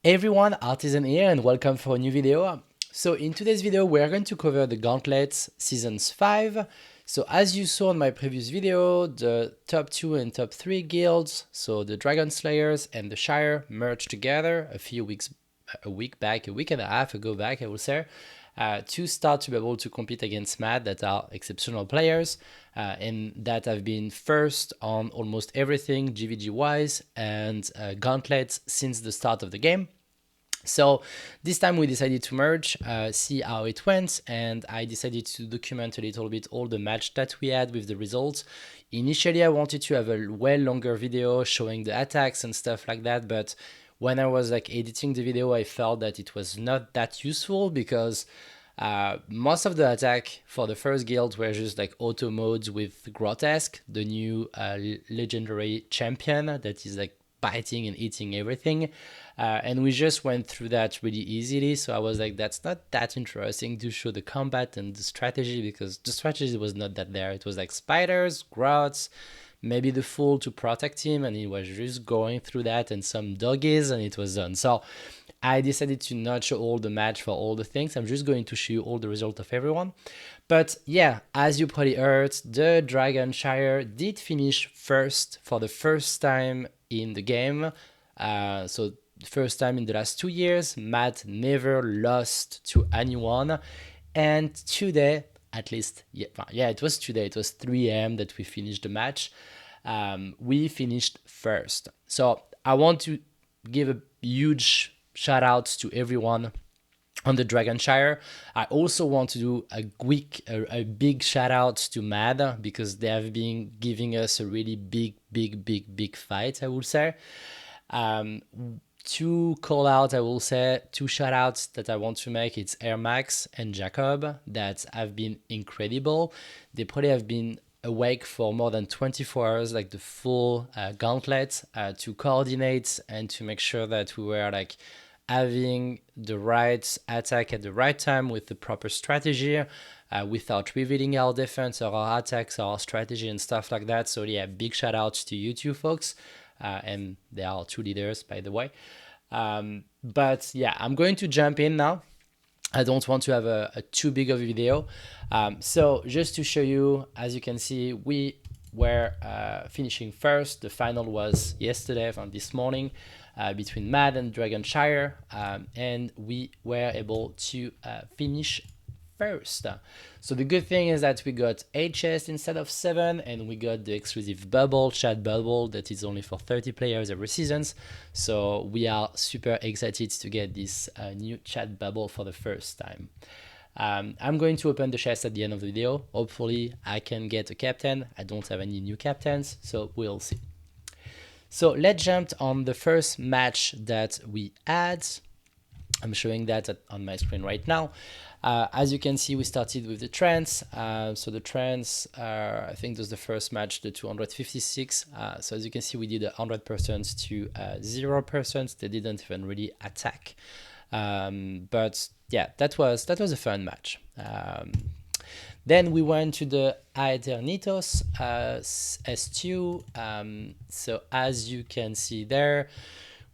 Hey everyone, Artisan here and welcome for a new video. So in today's video, we're going to cover the Gauntlet Seasons 5. So as you saw in my previous video, the top 2 and top 3 guilds, so the Dragon Slayers and the Shire merged together a week and a half ago back, I will say, to start to be able to compete against Mad that are exceptional players and that have been first on almost everything GVG wise and Gauntlet since the start of the game. So this time we decided to merge, see how it went, and I decided to document a little bit all the match that we had with the results. Initially I wanted to have a well longer video showing the attacks and stuff like that, but when I was editing the video I felt that it was not that useful because most of the attack for the first guild were just auto modes with Grotesque, the new legendary champion that is biting and eating everything. And we just went through that really easily. So I was like, that's not that interesting to show the combat and the strategy because the strategy was not that there. It was like spiders, grots, maybe the fool to protect him. And he was just going through that and some doggies and it was done. So I decided to not show all the match for all the things. I'm just going to show you all the result of everyone. But yeah, as you probably heard, the DragonShire did finish first for the first time in the game. So first time in the last 2 years, Matt never lost to anyone. And today, at least, yeah, it was today, it was 3 a.m. that we finished the match. We finished first. So I want to give a huge shout out to everyone on the DragonShire. I also want to do a big shout out to Mad because they have been giving us a really big fight, I would say. Two call out, I will say, two shout outs that I want to make. It's Air Max and Jacob that have been incredible. They probably have been awake for more than 24 hours, like the full gauntlet, to coordinate and to make sure that we were having the right attack at the right time with the proper strategy without revealing our defense or our attacks or our strategy and stuff like that. So yeah, big shout outs to you two folks. And they are two leaders, by the way. But yeah, I'm going to jump in now. I don't want to have a too big of a video. So just to show you, as you can see, we were finishing first. The final was yesterday, from this morning, between Mad and DragonShire, and we were able to finish first. So the good thing is that we got 8 chests instead of 7, and we got the exclusive bubble, chat bubble, that is only for 30 players every season. So we are super excited to get this new chat bubble for the first time. I'm going to open the chest at the end of the video. Hopefully I can get a captain. I don't have any new captains, so we'll see. So let's jump on the first match that we had. I'm showing that on my screen right now. As you can see, we started with the trance. So the trance, I think this was the first match, the 256. So as you can see, we did 100% to 0%. They didn't even really attack. But yeah, that was a fun match. Then we went to the Aeternitos S2. So as you can see there,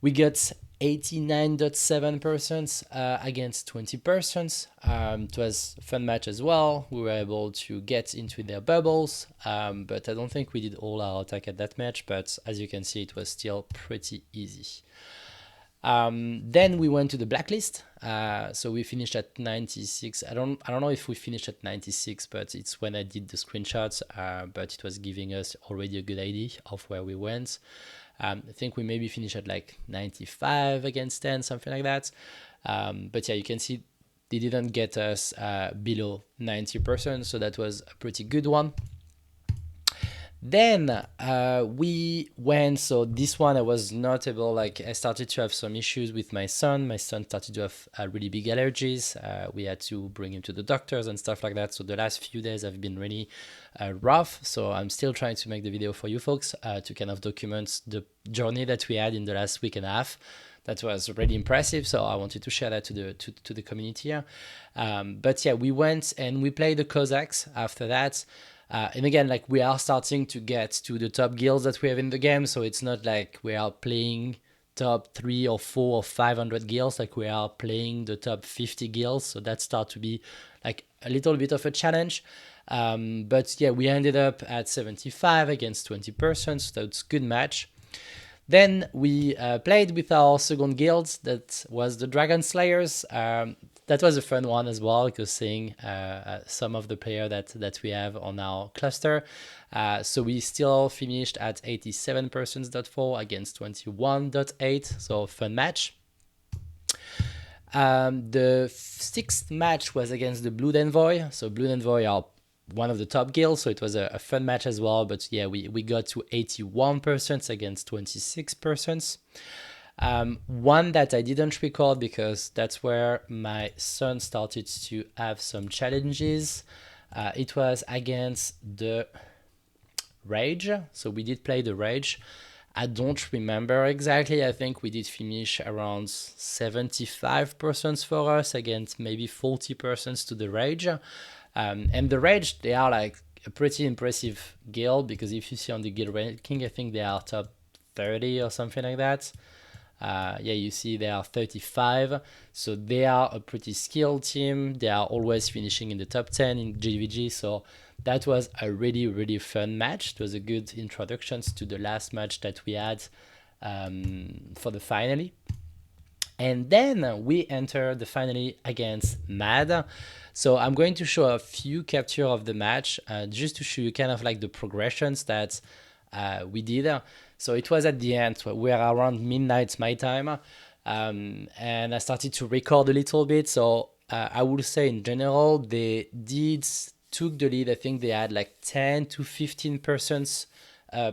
we got 89.7% against 20%. It was a fun match as well. We were able to get into their bubbles, but I don't think we did all our attack at that match, but as you can see, it was still pretty easy. Then we went to the blacklist. So we finished at 96. I don't know if we finished at 96, but it's when I did the screenshots, but it was giving us already a good idea of where we went. I think we maybe finished at 95 against 10, something like that. But yeah, you can see they didn't get us below 90%, so that was a pretty good one. Then we went, so this one I was not able, I started to have some issues with my son. My son started to have really big allergies. We had to bring him to the doctors and stuff like that. So the last few days have been really rough. So I'm still trying to make the video for you folks to kind of document the journey that we had in the last week and a half. That was really impressive, so I wanted to share that to the community here. But yeah, we went and we played the Cossacks after that. And again, we are starting to get to the top guilds that we have in the game, so it's not like we are playing top 3 or 4 or 500 guilds, like we are playing the top 50 guilds, so that started to be like a little bit of a challenge. But yeah, we ended up at 75 against 20%, so that's a good match. Then we played with our second guild, that was the DragonSlayers. That was a fun one as well, because seeing some of the players that we have on our cluster. So we still finished at 87%.4 against 21.8, so fun match. The sixth match was against the Blue Envoy. So Blue Envoy are one of the top guilds, so it was a fun match as well. But yeah, we got to 81% against 26%. One that I didn't record because that's where my son started to have some challenges. It was against the Rage. So we did play the Rage. I don't remember exactly. I think we did finish around 75% for us against maybe 40% to the Rage. And the Rage, they are like a pretty impressive guild, because if you see on the guild ranking, I think they are top 30 or something like that. Yeah, you see they are 35. So they are a pretty skilled team. They are always finishing in the top 10 in GVG. So that was a really, really fun match. It was a good introduction to the last match that we had for the finale. And then we enter the finale against Mad. So I'm going to show a few capture of the match just to show you kind of like the progressions that we did. So it was at the end, we were around midnight my time, and I started to record a little bit. So I would say in general, they took the lead. I think they had like 10 to 15%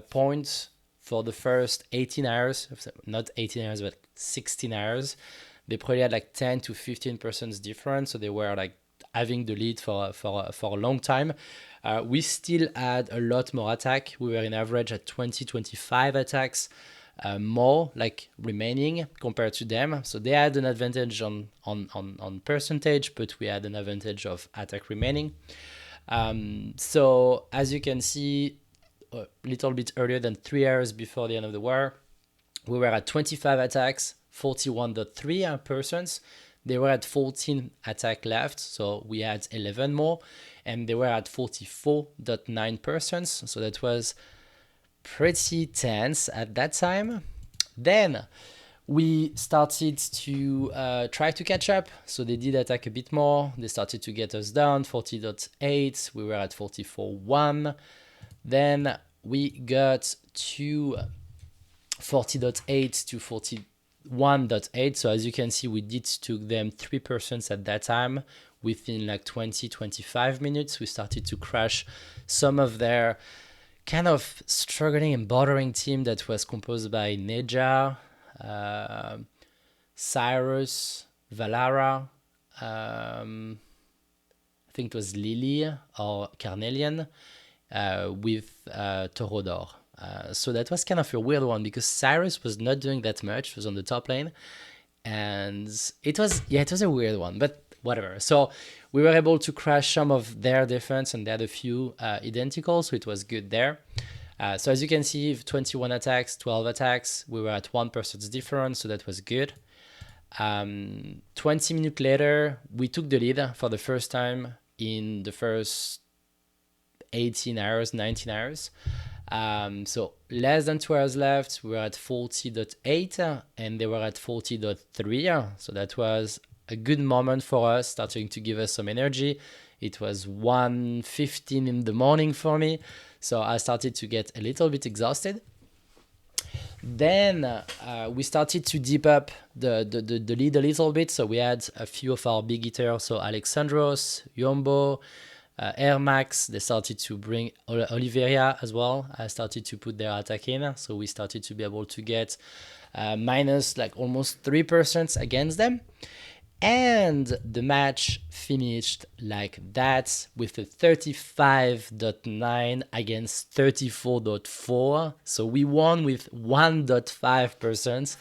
points for the first 18 hours, not 18 hours, but 16 hours. They probably had like 10 to 15% difference. So they were like having the lead for a long time. We still had a lot more attack. We were in average at 20-25 attacks more like remaining compared to them. So they had an advantage on percentage, but we had an advantage of attack remaining. So as you can see, a little bit earlier than 3 hours before the end of the war, we were at 25 attacks, 41.3%. They were at 14 attack left, so we had 11 more, and they were at 44.9%, so that was pretty tense at that time. Then we started to try to catch up, so they did attack a bit more. They started to get us down, 40.8, we were at 44.1. Then we got to 40.8 to 41.8. So as you can see, we did took them 3% at that time. Within like 20-25 minutes, we started to crash some of their kind of struggling and bordering team that was composed by Neja, Cyrus, Valara, I think it was Lily or Carnelian, with Torodor. So that was kind of a weird one, because Cyrus was not doing that much. It was on the top lane, and it was a weird one, but whatever. So we were able to crash some of their defense, and they had a few identical, so it was good there. So as you can see, 21 attacks, 12 attacks, we were at 1% difference, so that was good. 20 minutes later, we took the lead for the first time in the first 18 hours, 19 hours. So less than 2 hours left, we were at 40.8 and they were at 40.3. So that was a good moment for us, starting to give us some energy. It was 1:15 in the morning for me, so I started to get a little bit exhausted. Then we started to deep up the lead a little bit. So we had a few of our big hitters, so Alexandros, Yombo, Air Max. They started to bring Oliveria as well. I started to put their attack in, so we started to be able to get minus like almost 3% against them. And the match finished like that with a 35.9 against 34.4. So we won with 1.5%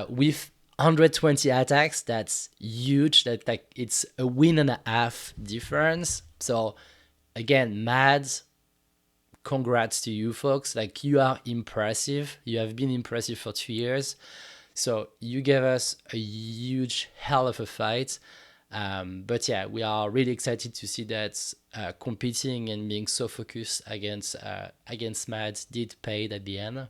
with 120 attacks. That's huge. That like it's a win and a half difference. So again, Mad congrats to you folks. Like, you are impressive. You have been impressive for 2 years. So you gave us a huge hell of a fight. But yeah, we are really excited to see that competing and being so focused against Mad did pay at the end.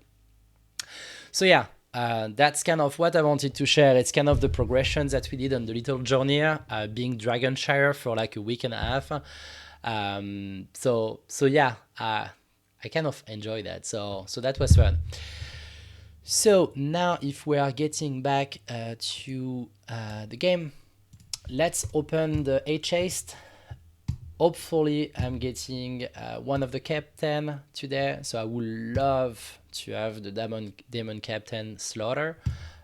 So yeah, that's kind of what I wanted to share. It's kind of the progressions that we did on the little journey, being DragonShire for like a week and a half. So yeah, I kind of enjoy that. So that was fun. So now if we are getting back to the game, let's open the H-Haste. Hopefully I'm getting one of the captain today. So I would love to have the demon captain Slaughter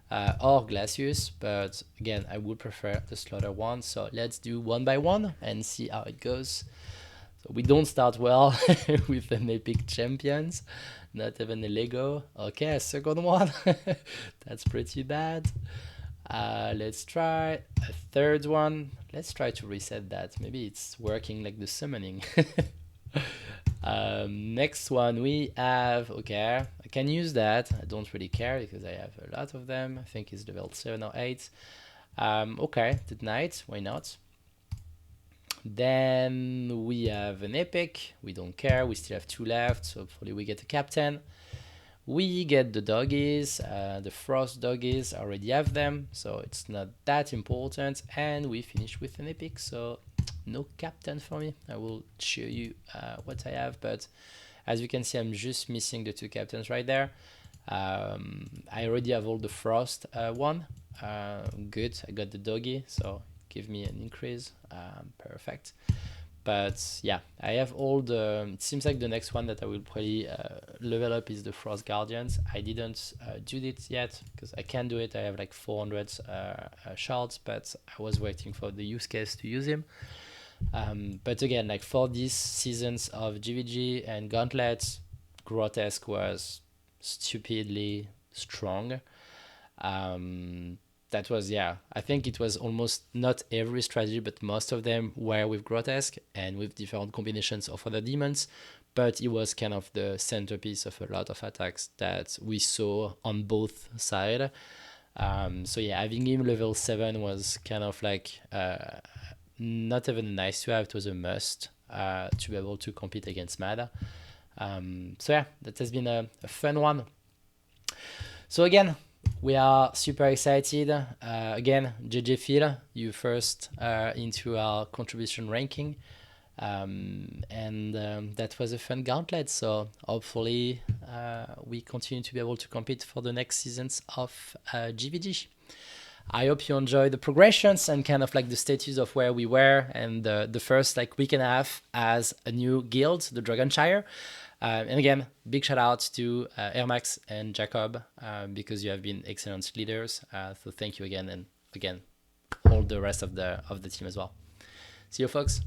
or Glacius, but again, I would prefer the Slaughter one. So let's do one by one and see how it goes. So we don't start well with an epic champions, not even a Lego. Okay, a second one. That's pretty bad. Let's try a third one. Let's try to reset that. Maybe it's working like the summoning. Next one we have, okay, I can use that. I don't really care because I have a lot of them. I think it's level 7 or 8. Okay, the knight, why not? Then we have an epic. We don't care. We still have 2 left. So hopefully we get a captain. We get the doggies, the frost doggies, I already have them, so it's not that important. And we finish with an epic, so no captain for me. I will show you what I have, but as you can see, I'm just missing the 2 captains right there. I already have all the frost one. Good, I got the doggy, so give me an increase. Perfect. But yeah, I have all the, it seems like the next one that I will probably level up is the Frost Guardians. I didn't do it yet because I can do it. I have like 400 shards, but I was waiting for the use case to use him. But again, like for these seasons of GVG and Gauntlet, Grotesque was stupidly strong. That was, yeah, I think it was almost not every strategy, but most of them were with Grotesque and with different combinations of other demons. But it was kind of the centerpiece of a lot of attacks that we saw on both sides. So yeah, having him level 7 was kind of like not even nice to have, it was a must to be able to compete against Mad. So yeah, that has been a fun one. So again, we are super excited. Again, JJ Phil, you first into our contribution ranking. That was a fun gauntlet. So hopefully we continue to be able to compete for the next seasons of GVG. I hope you enjoy the progressions and kind of like the status of where we were and the first like week and a half as a new guild, the DragonShire. And again, big shout out to Ermax and Jacob because you have been excellent leaders. So thank you again, and again, all the rest of the team as well. See you, folks.